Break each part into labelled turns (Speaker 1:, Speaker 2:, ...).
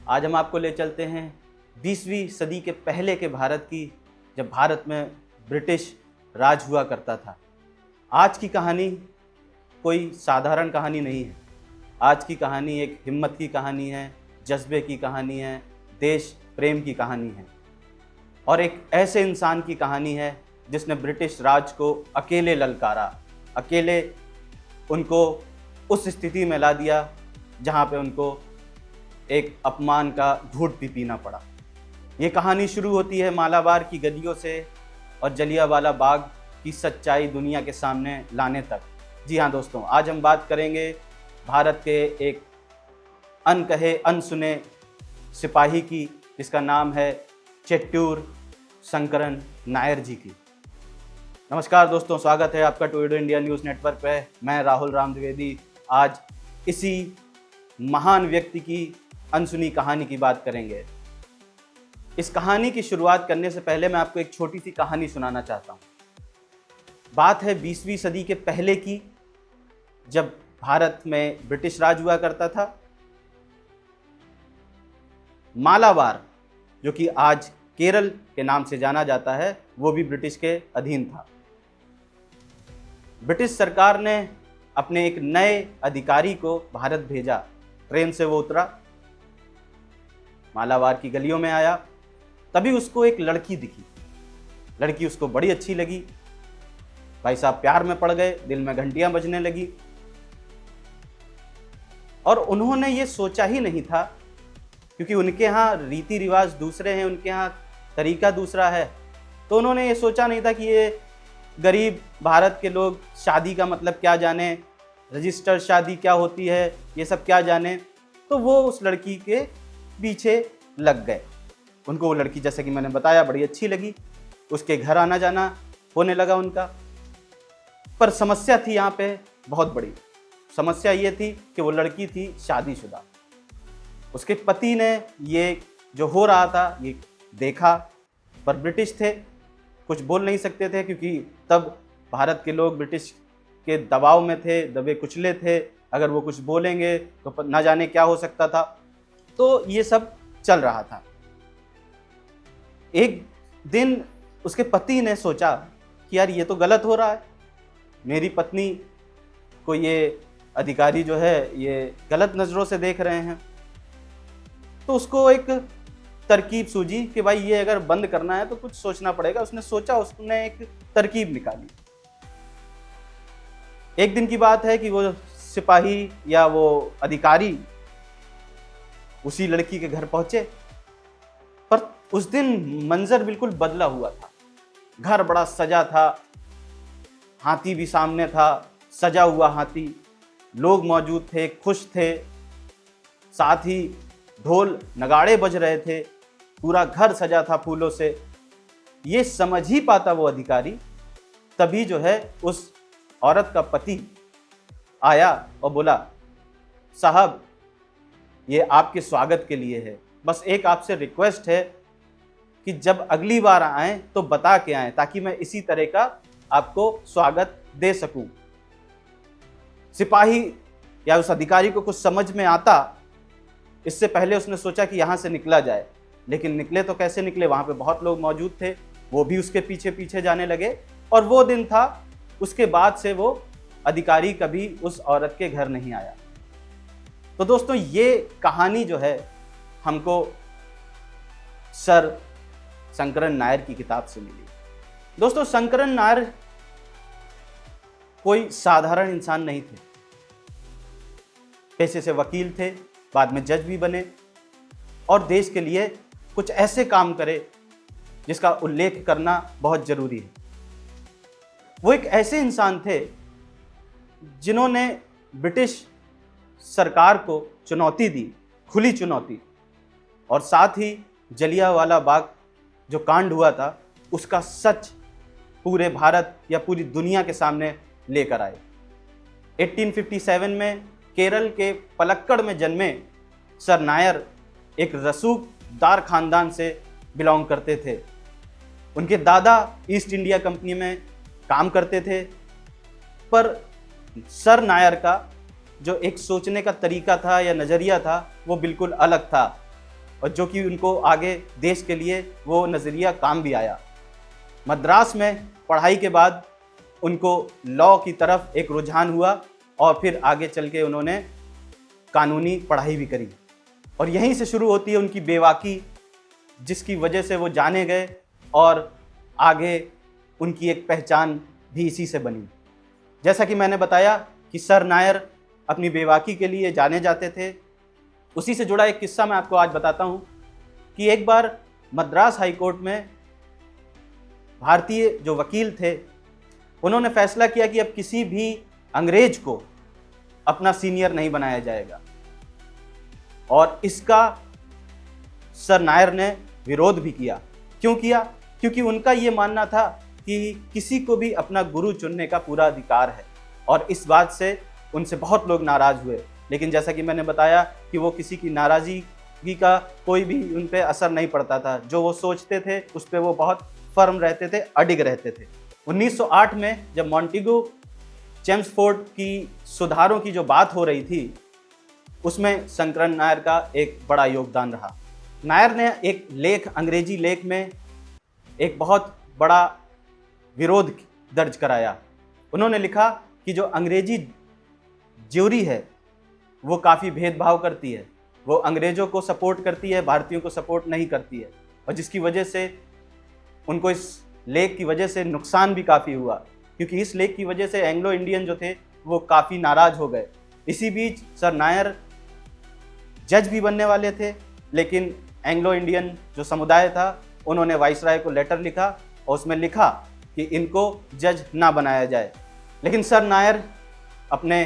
Speaker 1: आज हम आपको ले चलते हैं 20वीं सदी के पहले के भारत की, जब भारत में ब्रिटिश राज हुआ करता था। आज की कहानी कोई साधारण कहानी नहीं है। आज की कहानी एक हिम्मत की कहानी है, जज्बे की कहानी है, देश प्रेम की कहानी है और एक ऐसे इंसान की कहानी है जिसने ब्रिटिश राज को अकेले ललकारा, अकेले उनको उस स्थिति में ला दिया जहाँ पे उनको एक अपमान का घूंट भी पीना पड़ा। ये कहानी शुरू होती है मालाबार की गलियों से और जलियांवाला बाग की सच्चाई दुनिया के सामने लाने तक। जी हाँ दोस्तों, आज हम बात करेंगे भारत के एक अनकहे अनसुने सिपाही की, जिसका नाम है चेट्टूर शंकरन नायर जी की। नमस्कार दोस्तों, स्वागत है आपका टुडे इंडिया न्यूज़ नेटवर्क पे। मैं राहुल राम द्विवेदी आज इसी महान व्यक्ति की अनसुनी कहानी की बात करेंगे। इस कहानी की शुरुआत करने से पहले मैं आपको एक छोटी सी कहानी सुनाना चाहता हूँ। बात है 20वीं सदी के पहले की, जब भारत में ब्रिटिश राज हुआ करता था। मालाबार, जो कि आज केरल के नाम से जाना जाता है, वो भी ब्रिटिश के अधीन था। ब्रिटिश सरकार ने अपने एक नए अधिकारी को भारत भेजा। ट्रेन से वो उतरा, मालाबार की गलियों में आया, तभी उसको एक लड़की दिखी। लड़की उसको बड़ी अच्छी लगी। भाई साहब प्यार में पड़ गए, दिल में घंटियां बजने लगी और उन्होंने ये सोचा ही नहीं था, क्योंकि उनके यहाँ रीति रिवाज दूसरे हैं, उनके यहाँ तरीका दूसरा है, तो उन्होंने ये सोचा नहीं था कि ये गरीब भारत के लोग शादी का मतलब क्या जाने, रजिस्टर शादी क्या होती है, ये सब क्या जाने। तो वो उस लड़की के पीछे लग गए। उनको वो लड़की, जैसे कि मैंने बताया, बड़ी अच्छी लगी। उसके घर आना जाना होने लगा उनका। पर समस्या थी यहाँ पे बहुत बड़ी। समस्या ये थी कि वो लड़की थी शादीशुदा। उसके पति ने ये जो हो रहा था ये देखा, पर ब्रिटिश थे, कुछ बोल नहीं सकते थे, क्योंकि तब भारत के लोग ब्रिटिश के दबाव में थे, दबे कुचले थे। अगर वो कुछ बोलेंगे तो ना जाने क्या हो सकता था। तो ये सब चल रहा था। एक दिन उसके पति ने सोचा कि यार ये तो गलत हो रहा है, मेरी पत्नी को ये अधिकारी जो है ये गलत नज़रों से देख रहे हैं। तो उसको एक तरकीब सूझी कि भाई ये अगर बंद करना है तो कुछ सोचना पड़ेगा। उसने सोचा, उसने एक तरकीब निकाली। एक दिन की बात है कि वो सिपाही या वो अधिकारी उसी लड़की के घर पहुंचे, पर उस दिन मंजर बिल्कुल बदला हुआ था। घर बड़ा सजा था, हाथी भी सामने था, सजा हुआ हाथी, लोग मौजूद थे, खुश थे, साथ ही ढोल नगाड़े बज रहे थे, पूरा घर सजा था फूलों से। ये समझ ही पाता वो अधिकारी, तभी जो है उस औरत का पति आया और बोला, साहब ये आपके स्वागत के लिए है, बस एक आपसे रिक्वेस्ट है कि जब अगली बार आएं तो बता के आएं, ताकि मैं इसी तरह का आपको स्वागत दे सकूं। सिपाही या उस अधिकारी को कुछ समझ में आता, इससे पहले उसने सोचा कि यहाँ से निकला जाए, लेकिन निकले तो कैसे निकले, वहाँ पे बहुत लोग मौजूद थे, वो भी उसके पीछे पीछे जाने लगे। और वो दिन था, उसके बाद से वो अधिकारी कभी उस औरत के घर नहीं आया। तो दोस्तों, ये कहानी जो है हमको सर शंकरन नायर की किताब से मिली। दोस्तों, शंकरन नायर कोई साधारण इंसान नहीं थे। पेशे से वकील थे, बाद में जज भी बने और देश के लिए कुछ ऐसे काम करे जिसका उल्लेख करना बहुत जरूरी है। वो एक ऐसे इंसान थे जिन्होंने ब्रिटिश सरकार को चुनौती दी, खुली चुनौती, और साथ ही जलियांवाला बाग जो कांड हुआ था उसका सच पूरे भारत या पूरी दुनिया के सामने लेकर आए। 1857 में केरल के पलक्कड़ में जन्मे सर नायर एक रसूखदार खानदान से बिलोंग करते थे। उनके दादा ईस्ट इंडिया कंपनी में काम करते थे, पर सर नायर का जो एक सोचने का तरीका था या नज़रिया था वो बिल्कुल अलग था। और जो कि उनको आगे देश के लिए वो नज़रिया काम भी आया। मद्रास में पढ़ाई के बाद उनको लॉ की तरफ एक रुझान हुआ और फिर आगे चल के उन्होंने कानूनी पढ़ाई भी करी और यहीं से शुरू होती है उनकी बेबाकी, जिसकी वजह से वो जाने गए और आगे उनकी एक पहचान भी इसी से बनी। जैसा कि मैंने बताया कि सर नायर अपनी बेबाकी के लिए जाने जाते थे, उसी से जुड़ा एक किस्सा मैं आपको आज बताता हूँ कि एक बार मद्रास हाई कोर्ट में भारतीय जो वकील थे उन्होंने फैसला किया कि अब किसी भी अंग्रेज को अपना सीनियर नहीं बनाया जाएगा और इसका सर नायर ने विरोध भी किया। क्यों किया? क्योंकि उनका ये मानना था कि किसी को भी अपना गुरु चुनने का पूरा अधिकार है और इस बात से उनसे बहुत लोग नाराज़ हुए। लेकिन जैसा कि मैंने बताया कि वो किसी की नाराज़गी का कोई भी उन पर असर नहीं पड़ता था। जो वो सोचते थे उस पर वो बहुत फर्म रहते थे, अडिग रहते थे। 1908 में जब मॉन्टेगू चेम्सफोर्ड की सुधारों की जो बात हो रही थी उसमें शंकरन नायर का एक बड़ा योगदान रहा। नायर ने एक लेख, अंग्रेजी लेख में एक बहुत बड़ा विरोध दर्ज कराया। उन्होंने लिखा कि जो अंग्रेजी ज्यूरी है वो काफ़ी भेदभाव करती है, वो अंग्रेज़ों को सपोर्ट करती है, भारतीयों को सपोर्ट नहीं करती है और जिसकी वजह से उनको इस लेख की वजह से नुकसान भी काफ़ी हुआ, क्योंकि इस लेख की वजह से एंग्लो इंडियन जो थे वो काफ़ी नाराज़ हो गए। इसी बीच सर नायर जज भी बनने वाले थे, लेकिन एंग्लो इंडियन जो समुदाय था उन्होंने वाइसराय को लेटर लिखा और उसमें लिखा कि इनको जज ना बनाया जाए। लेकिन सर नायर अपने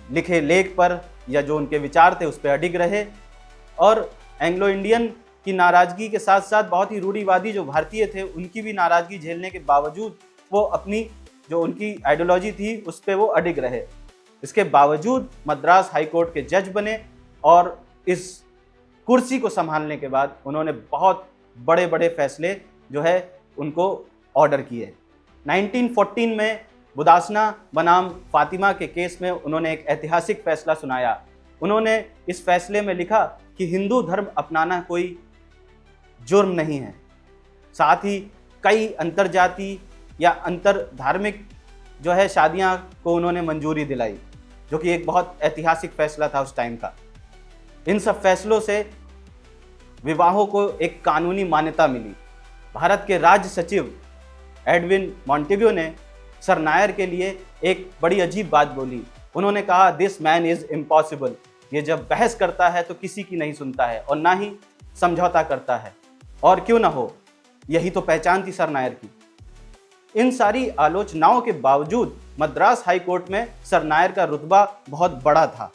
Speaker 1: लिखे लेख पर या जो उनके विचार थे उस पर अडिग रहे और एंग्लो इंडियन की नाराज़गी के साथ साथ बहुत ही रूढ़िवादी जो भारतीय थे उनकी भी नाराज़गी झेलने के बावजूद वो अपनी जो उनकी आइडियोलॉजी थी उस पर वो अडिग रहे। इसके बावजूद मद्रास हाई कोर्ट के जज बने और इस कुर्सी को संभालने के बाद उन्होंने बहुत बड़े बड़े फैसले जो है उनको ऑर्डर किए। 1914 में बुदासना बनाम फातिमा के केस में उन्होंने एक ऐतिहासिक फैसला सुनाया। उन्होंने इस फैसले में लिखा कि हिंदू धर्म अपनाना कोई जुर्म नहीं है। साथ ही कई अंतरजाति या अंतर धार्मिक जो है शादियां को उन्होंने मंजूरी दिलाई, जो कि एक बहुत ऐतिहासिक फैसला था उस टाइम का। इन सब फैसलों से विवाहों को एक कानूनी मान्यता मिली। भारत के राज्य सचिव एडविन मॉन्टेग्यू ने सर नायर के लिए एक बड़ी अजीब बात बोली। उन्होंने कहा, दिस मैन इज़ इम्पॉसिबल। ये जब बहस करता है तो किसी की नहीं सुनता है और ना ही समझौता करता है, और क्यों ना हो, यही तो पहचान थी सर नायर की। इन सारी आलोचनाओं के बावजूद मद्रास हाई कोर्ट में सर नायर का रुतबा बहुत बड़ा था।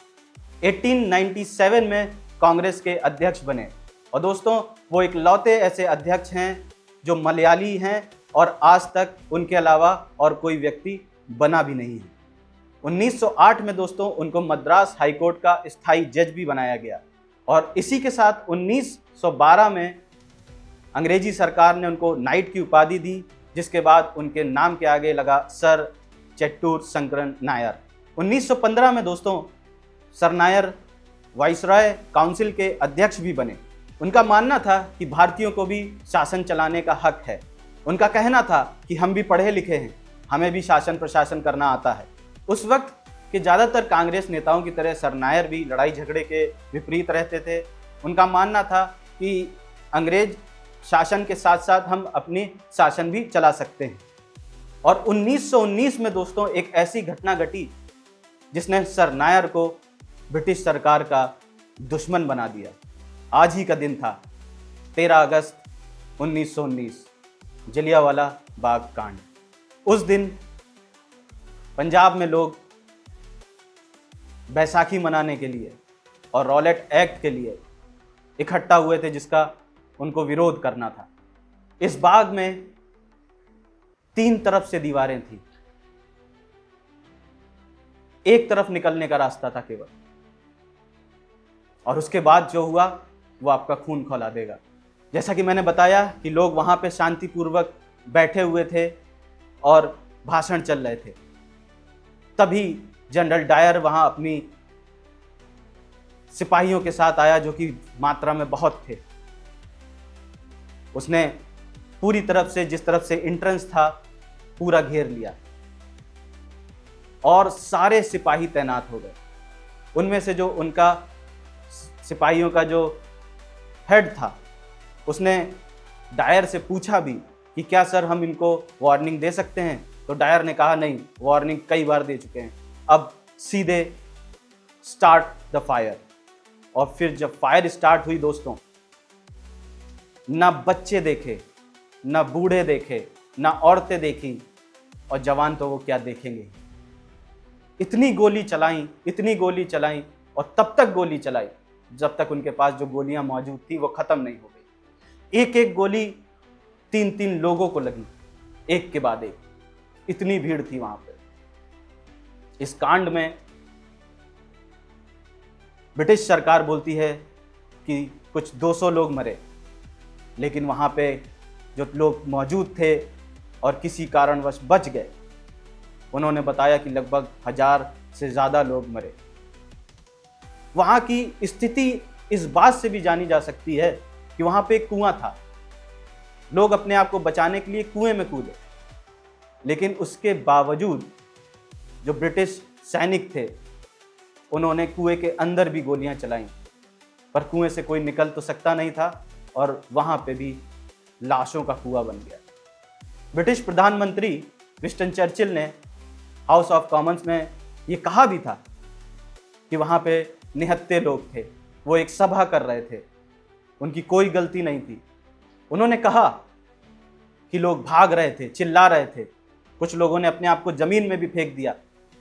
Speaker 1: 1897 में कांग्रेस के अध्यक्ष बने और दोस्तों वो एक लौते ऐसे अध्यक्ष हैं जो मलयाली हैं और आज तक उनके अलावा और कोई व्यक्ति बना भी नहीं है। 1908 में दोस्तों उनको मद्रास हाई कोर्ट का स्थायी जज भी बनाया गया और इसी के साथ 1912 में अंग्रेजी सरकार ने उनको नाइट की उपाधि दी, जिसके बाद उनके नाम के आगे लगा सर चेट्टूर शंकरन नायर। 1915 में दोस्तों सर नायर वाइसराय काउंसिल के अध्यक्ष भी बने। उनका मानना था कि भारतीयों को भी शासन चलाने का हक है। उनका कहना था कि हम भी पढ़े लिखे हैं, हमें भी शासन प्रशासन करना आता है। उस वक्त के ज़्यादातर कांग्रेस नेताओं की तरह सर नायर भी लड़ाई झगड़े के विपरीत रहते थे। उनका मानना था कि अंग्रेज शासन के साथ साथ हम अपनी शासन भी चला सकते हैं। और 1919 में दोस्तों एक ऐसी घटना घटी जिसने सर नायर को ब्रिटिश सरकार का दुश्मन बना दिया। आज ही का दिन था 13 अगस्त 1919, जलियांवाला बाग कांड। उस दिन पंजाब में लोग बैसाखी मनाने के लिए और रॉलेट एक्ट के लिए इकट्ठा हुए थे, जिसका उनको विरोध करना था। इस बाग में 3 तरफ से दीवारें थी, एक तरफ निकलने का रास्ता था केवल, और उसके बाद जो हुआ वो आपका खून खौला देगा। जैसा कि मैंने बताया कि लोग वहां पे शांतिपूर्वक बैठे हुए थे और भाषण चल रहे थे। तभी जनरल डायर वहां अपनी सिपाहियों के साथ आया जो कि मात्रा में बहुत थे। उसने पूरी तरफ से, जिस तरफ से एंट्रेंस था, पूरा घेर लिया और सारे सिपाही तैनात हो गए। उनमें से जो उनका सिपाहियों का जो हेड था, उसने डायर से पूछा भी कि क्या सर हम इनको वार्निंग दे सकते हैं? तो डायर ने कहा नहीं, वार्निंग कई बार दे चुके हैं, अब सीधे स्टार्ट द फायर। और फिर जब फायर स्टार्ट हुई दोस्तों, ना बच्चे देखे, ना बूढ़े देखे, ना औरतें देखी, और जवान तो वो क्या देखेंगे। इतनी गोली चलाई, इतनी गोली चलाई, और तब तक गोली चलाई जब तक उनके पास जो गोलियां मौजूद थी वो खत्म नहीं हो गई। एक एक गोली 3-3 लोगों को लगी, एक के बाद एक। इतनी भीड़ थी वहां पे। इस कांड में ब्रिटिश सरकार बोलती है कि कुछ 200 लोग मरे, लेकिन वहां पे जो लोग मौजूद थे और किसी कारणवश बच गए, उन्होंने बताया कि लगभग 1000 से ज़्यादा लोग मरे। वहाँ की स्थिति इस बात से भी जानी जा सकती है कि वहाँ पे एक कुआं था। लोग अपने आप को बचाने के लिए कुएं में कूदे, लेकिन उसके बावजूद जो ब्रिटिश सैनिक थे, उन्होंने कुएं के अंदर भी गोलियां चलाईं, पर कुएं से कोई निकल तो सकता नहीं था और वहाँ पे भी लाशों का कुआं बन गया। ब्रिटिश प्रधानमंत्री विंस्टन चर्चिल ने हाउस ऑफ कॉमन्स में ये कहा भी था कि वहाँ पे निहत्थे लोग थे, वो एक सभा कर रहे थे, उनकी कोई गलती नहीं थी। उन्होंने कहा कि लोग भाग रहे थे, चिल्ला रहे थे, कुछ लोगों ने अपने आप को ज़मीन में भी फेंक दिया,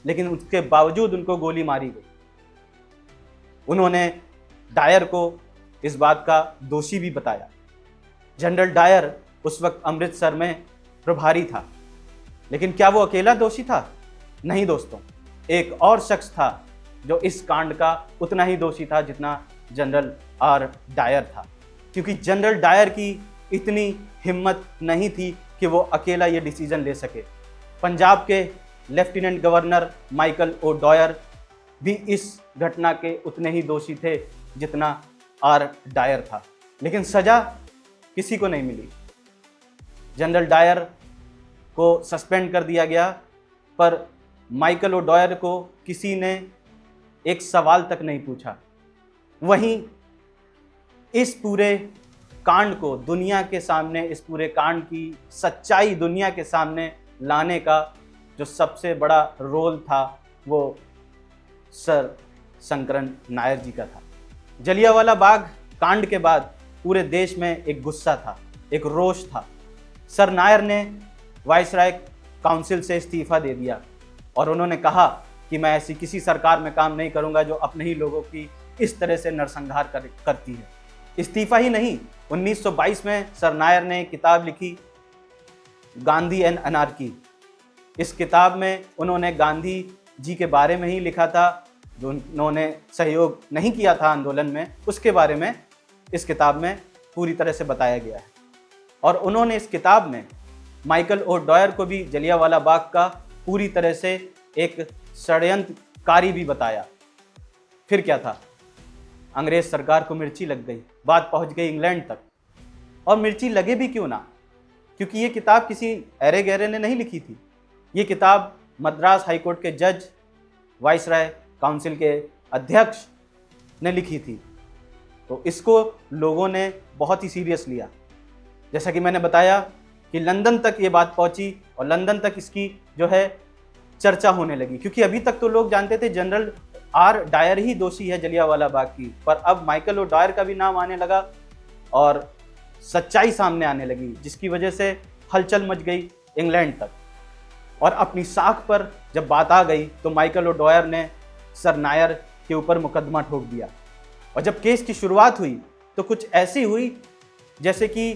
Speaker 1: लेकिन उसके बावजूद उनको गोली मारी गई। उन्होंने डायर को इस बात का दोषी भी बताया। जनरल डायर उस वक्त अमृतसर में प्रभारी था, लेकिन क्या वो अकेला दोषी था? नहीं दोस्तों, एक और शख्स था जो इस कांड का उतना ही दोषी था जितना जनरल आर डायर था, क्योंकि जनरल डायर की इतनी हिम्मत नहीं थी कि वो अकेला ये डिसीजन ले सके। पंजाब के लेफ्टिनेंट गवर्नर माइकल ओ डॉयर भी इस घटना के उतने ही दोषी थे जितना आर डायर था, लेकिन सजा किसी को नहीं मिली। जनरल डायर को सस्पेंड कर दिया गया, पर माइकल ओ डॉयर को किसी ने एक सवाल तक नहीं पूछा। वहीं इस पूरे कांड को दुनिया के सामने, इस पूरे कांड की सच्चाई दुनिया के सामने लाने का जो सबसे बड़ा रोल था, वो सर शंकरन नायर जी का था। जलियांवाला बाग कांड के बाद पूरे देश में एक गुस्सा था, एक रोष था। सर नायर ने वाइसराय काउंसिल से इस्तीफा दे दिया और उन्होंने कहा कि मैं ऐसी किसी सरकार में काम नहीं करूंगा जो अपने ही लोगों की इस तरह से नरसंहार करती है। इस्तीफा ही नहीं, 1922 में सर नायर ने एक किताब लिखी, गांधी एंड अनार्की। इस किताब में उन्होंने गांधी जी के बारे में ही लिखा था, जो उन्होंने सहयोग नहीं किया था आंदोलन में, उसके बारे में इस किताब में पूरी तरह से बताया गया है। और उन्होंने इस किताब में माइकल ओ डॉयर को भी जलियांवाला बाग का पूरी तरह से एक षड्यंत्रकारी भी बताया। फिर क्या था, अंग्रेज सरकार को मिर्ची लग गई, बात पहुंच गई इंग्लैंड तक। और मिर्ची लगे भी क्यों ना, क्योंकि ये किताब किसी अरे गहरे ने नहीं लिखी थी। ये किताब मद्रास हाईकोर्ट के जज, वाइसराय काउंसिल के अध्यक्ष ने लिखी थी, तो इसको लोगों ने बहुत ही सीरियस लिया। जैसा कि मैंने बताया कि लंदन तक ये बात पहुंची और लंदन तक इसकी जो है चर्चा होने लगी, क्योंकि अभी तक तो लोग जानते थे जनरल आर डायर ही दोषी है जलियांवाला बाग की, पर अब माइकल ओ डॉयर का भी नाम आने लगा और सच्चाई सामने आने लगी, जिसकी वजह से हलचल मच गई इंग्लैंड तक। और अपनी साख पर जब बात आ गई तो माइकल ओ डॉयर ने सर नायर के ऊपर मुकदमा ठोक दिया। और जब केस की शुरुआत हुई तो कुछ ऐसी हुई जैसे कि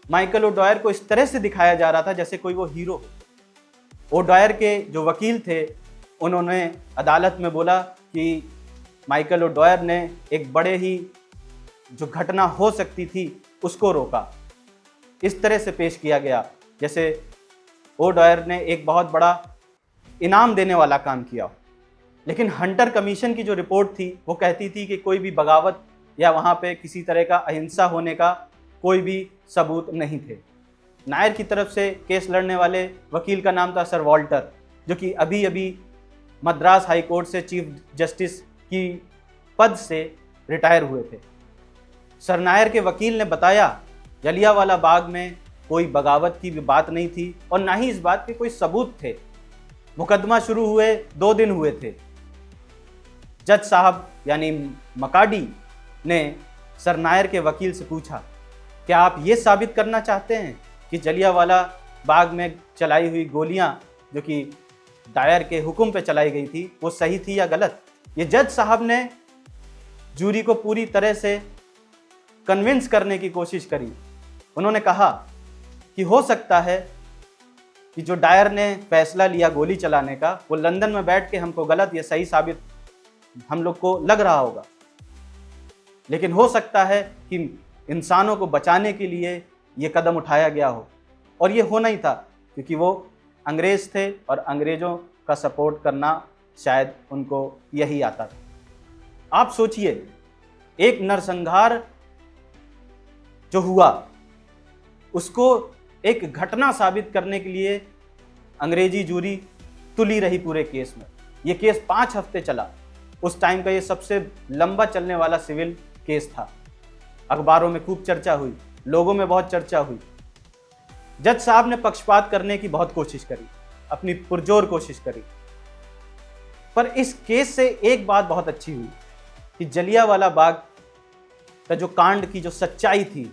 Speaker 1: माइकल ओ डॉयर को इस तरह से दिखाया जा रहा था जैसे कोई वो हीरो हो। ओ डॉयर के जो वकील थे, उन्होंने अदालत में बोला कि माइकल ओ डॉयर ने एक बड़े ही जो घटना हो सकती थी उसको रोका। इस तरह से पेश किया गया जैसे ओ डॉयर ने एक बहुत बड़ा इनाम देने वाला काम किया। लेकिन हंटर कमीशन की जो रिपोर्ट थी वो कहती थी कि कोई भी बगावत या वहाँ पे किसी तरह का अहिंसा होने का कोई भी सबूत नहीं थे। नायर की तरफ से केस लड़ने वाले वकील का नाम था सर वॉल्टर, जो कि अभी अभी मद्रास हाई कोर्ट से चीफ जस्टिस की पद से रिटायर हुए थे। सर नायर के वकील ने बताया जलियांवाला बाग में कोई बगावत की भी बात नहीं थी और ना ही इस बात के कोई सबूत थे। मुकदमा शुरू हुए 2 दिन हुए थे। जज साहब यानी मकाडी ने सर नायर के वकील से पूछा, क्या आप ये साबित करना चाहते हैं कि जलियांवाला बाग में चलाई हुई गोलियां जो कि डायर के हुक्म पे चलाई गई थी वो सही थी या गलत? ये जज साहब ने जूरी को पूरी तरह से कन्विंस करने की कोशिश करी। उन्होंने कहा कि हो सकता है कि जो डायर ने फैसला लिया गोली चलाने का वो लंदन में बैठ के हमको गलत या सही साबित हम लोग को लग रहा होगा, लेकिन हो सकता है कि इंसानों को बचाने के लिए ये कदम उठाया गया हो। और ये होना ही था क्योंकि वो अंग्रेज थे और अंग्रेज़ों का सपोर्ट करना शायद उनको यही आता था। आप सोचिए, एक नरसंहार जो हुआ उसको एक घटना साबित करने के लिए अंग्रेजी जूरी तुली रही पूरे केस में। ये केस 5 हफ्ते चला। उस टाइम का ये सबसे लंबा चलने वाला सिविल केस था। अखबारों में खूब चर्चा हुई, लोगों में बहुत चर्चा हुई। जज साहब ने पक्षपात करने की बहुत कोशिश करी, अपनी पुरजोर कोशिश करी, पर इस केस से एक बात बहुत अच्छी हुई कि जलियांवाला बाग का जो कांड की जो सच्चाई थी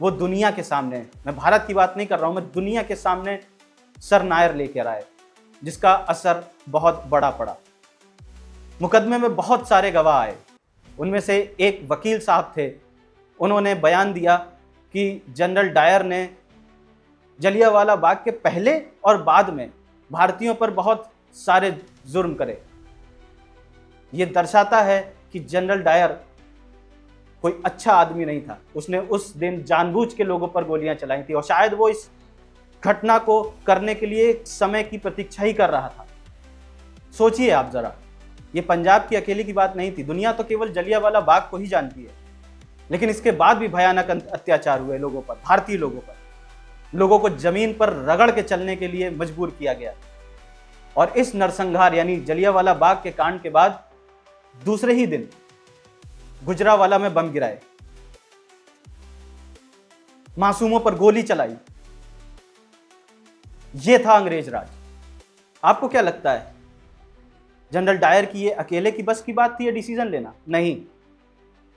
Speaker 1: वो दुनिया के सामने, मैं भारत की बात नहीं कर रहा हूं, मैं दुनिया के सामने सर नायर लेकर आए, जिसका असर बहुत बड़ा पड़ा। मुकदमे में बहुत सारे गवाह आए। उनमें से एक वकील साहब थे, उन्होंने बयान दिया कि जनरल डायर ने जलियांवाला बाग के पहले और बाद में भारतीयों पर बहुत सारे जुर्म करे। ये दर्शाता है कि जनरल डायर कोई अच्छा आदमी नहीं था। उसने उस दिन जानबूझ के लोगों पर गोलियां चलाई थी और शायद वो इस घटना को करने के लिए समय की प्रतीक्षा ही कर रहा था। सोचिए आप जरा, ये पंजाब की अकेले की बात नहीं थी। दुनिया तो केवल जलियांवाला बाग को ही जानती है, लेकिन इसके बाद भी भयानक अत्याचार हुए लोगों पर, भारतीय लोगों पर। लोगों को जमीन पर रगड़ के चलने के लिए मजबूर किया गया। और इस नरसंहार यानी जलियांवाला बाग के कांड के बाद दूसरे ही दिन गुजरांवाला में बम गिराए, मासूमों पर गोली चलाई। यह था अंग्रेज राज। आपको क्या लगता है, जनरल डायर की ये अकेले की बस की बात थी ये डिसीजन लेना? नहीं।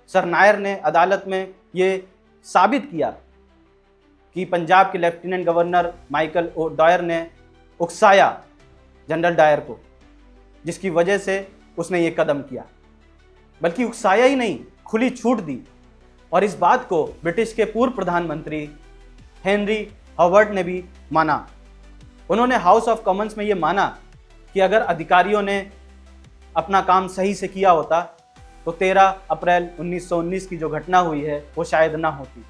Speaker 1: सर नायर ने अदालत में ये साबित किया कि पंजाब के लेफ्टिनेंट गवर्नर माइकल ओ डॉयर ने उकसाया जनरल डायर को, जिसकी वजह से उसने ये कदम किया। बल्कि उकसाया ही नहीं, खुली छूट दी। और इस बात को ब्रिटिश के पूर्व प्रधानमंत्री हेनरी हॉवर्ड ने भी माना। उन्होंने हाउस ऑफ कॉमन्स में ये माना कि अगर अधिकारियों ने अपना काम सही से किया होता तो 13 अप्रैल 1919 की जो घटना हुई है वो शायद ना होती।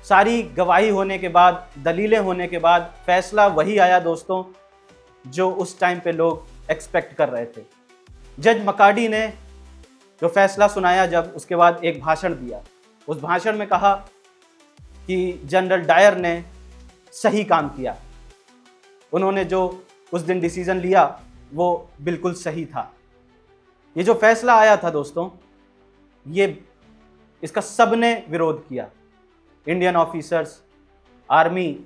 Speaker 1: सारी गवाही होने के बाद, दलीलें होने के बाद फैसला वही आया दोस्तों जो उस टाइम पे लोग एक्सपेक्ट कर रहे थे। जज मकाडी ने जो फैसला सुनाया, जब उसके बाद एक भाषण दिया, उस भाषण में कहा कि जनरल डायर ने सही काम किया। उन्होंने जो उस दिन डिसीजन लिया वो बिल्कुल सही था। ये जो फैसला आया था दोस्तों, इसका सबने विरोध किया। इंडियन ऑफिसर्स, आर्मी,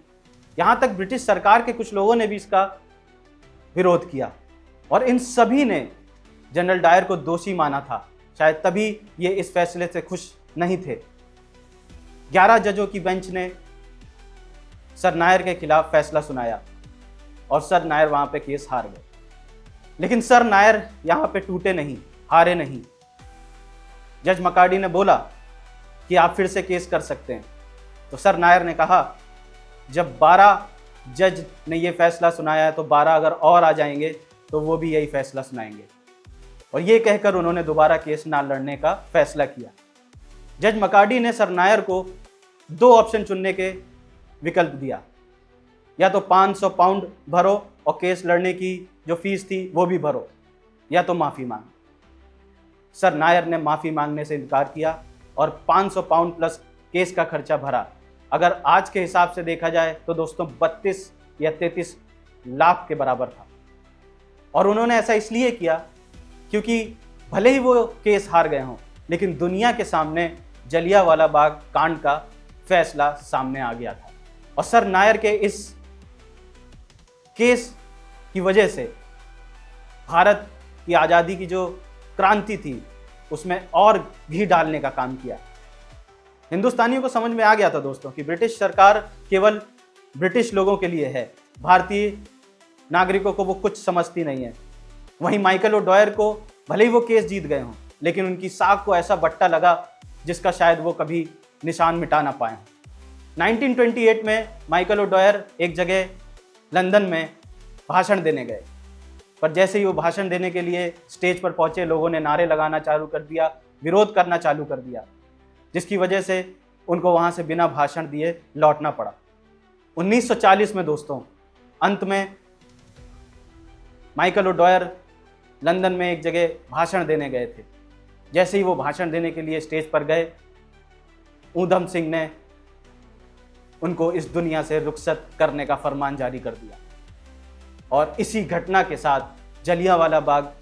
Speaker 1: यहाँ तक ब्रिटिश सरकार के कुछ लोगों ने भी इसका विरोध किया और इन सभी ने जनरल डायर को दोषी माना था। शायद तभी ये इस फैसले से खुश नहीं थे। 11 जजों की बेंच ने सर नायर के खिलाफ फैसला सुनाया और सर नायर वहाँ पे केस हार गए। लेकिन सर नायर यहाँ पे टूटे नहीं, हारे नहीं। जज मकाडी ने बोला कि आप फिर से केस कर सकते हैं। तो सर नायर ने कहा, जब 12 जज ने ये फैसला सुनाया है तो 12 अगर और आ जाएंगे तो वो भी यही फैसला सुनाएंगे। और ये कहकर उन्होंने दोबारा केस ना लड़ने का फैसला किया। जज मकाडी ने सर नायर को 2 ऑप्शन चुनने के विकल्प दिया, या तो 500 पाउंड भरो और केस लड़ने की जो फीस थी वो भी भरो, या तो माफ़ी मांगे। सर नायर ने माफ़ी मांगने से इनकार किया और 500 पाउंड प्लस केस का खर्चा भरा। अगर आज के हिसाब से देखा जाए तो दोस्तों 32 या 33 लाख के बराबर था। और उन्होंने ऐसा इसलिए किया क्योंकि भले ही वो केस हार गए हों, लेकिन दुनिया के सामने जलियांवाला बाग कांड का फैसला सामने आ गया था। और सर नायर के इस केस की वजह से भारत की आज़ादी की जो क्रांति थी उसमें और घी डालने का काम किया। हिंदुस्तानियों को समझ में आ गया था दोस्तों कि ब्रिटिश सरकार केवल ब्रिटिश लोगों के लिए है, भारतीय नागरिकों को वो कुछ समझती नहीं है। वहीं माइकल ओडॉयर को भले ही वो केस जीत गए हों, लेकिन उनकी साख को ऐसा बट्टा लगा जिसका शायद वो कभी निशान मिटा ना पाए। 1928 में माइकल ओडॉयर एक जगह लंदन में भाषण देने गए, पर जैसे ही वो भाषण देने के लिए स्टेज पर पहुंचे, लोगों ने नारे लगाना चालू कर दिया, विरोध करना चालू कर दिया, जिसकी वजह से उनको वहां से बिना भाषण दिए लौटना पड़ा। 1940 में दोस्तों अंत में माइकल ओडॉयर लंदन में एक जगह भाषण देने गए थे। जैसे ही वो भाषण देने के लिए स्टेज पर गए, ऊधम सिंह ने उनको इस दुनिया से रुखसत करने का फरमान जारी कर दिया। और इसी घटना के साथ जलियांवाला बाग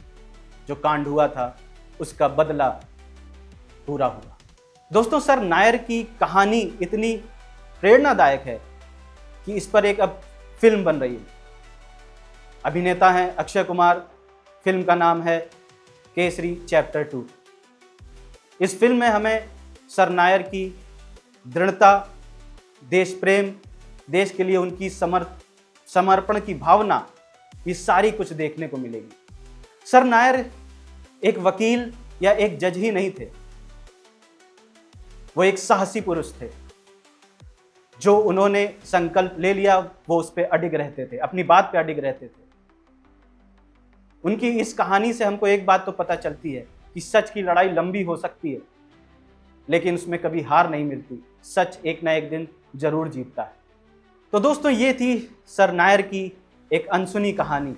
Speaker 1: जो कांड हुआ था उसका बदला पूरा हुआ। दोस्तों सर नायर की कहानी इतनी प्रेरणादायक है कि इस पर एक अब फिल्म बन रही है। अभिनेता हैं अक्षय कुमार, फिल्म का नाम है केसरी चैप्टर 2। इस फिल्म में हमें सर नायर की दृढ़ता, देश प्रेम, देश के लिए उनकी समर्पण की भावना, ये सारी कुछ देखने को मिलेगी। सर नायर एक वकील या एक जज ही नहीं थे, वो एक साहसी पुरुष थे। जो उन्होंने संकल्प ले लिया वो उस पर अडिग रहते थे, अपनी बात पे अडिग रहते थे। उनकी इस कहानी से हमको एक बात तो पता चलती है कि सच की लड़ाई लंबी हो सकती है, लेकिन उसमें कभी हार नहीं मिलती। सच एक ना एक दिन जरूर जीतता है। तो दोस्तों ये थी सर नायर की एक अनसुनी कहानी।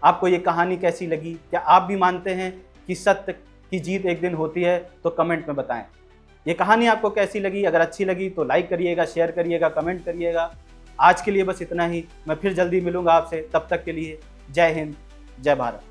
Speaker 1: आपको ये कहानी कैसी लगी? क्या आप भी मानते हैं कि सत्य की जीत एक दिन होती है? तो कमेंट में बताएं। ये कहानी आपको कैसी लगी? अगर अच्छी लगी तो लाइक करिएगा, शेयर करिएगा, कमेंट करिएगा। आज के लिए बस इतना ही। मैं फिर जल्दी मिलूंगा आपसे, तब तक के लिए जय हिंद, जय भारत।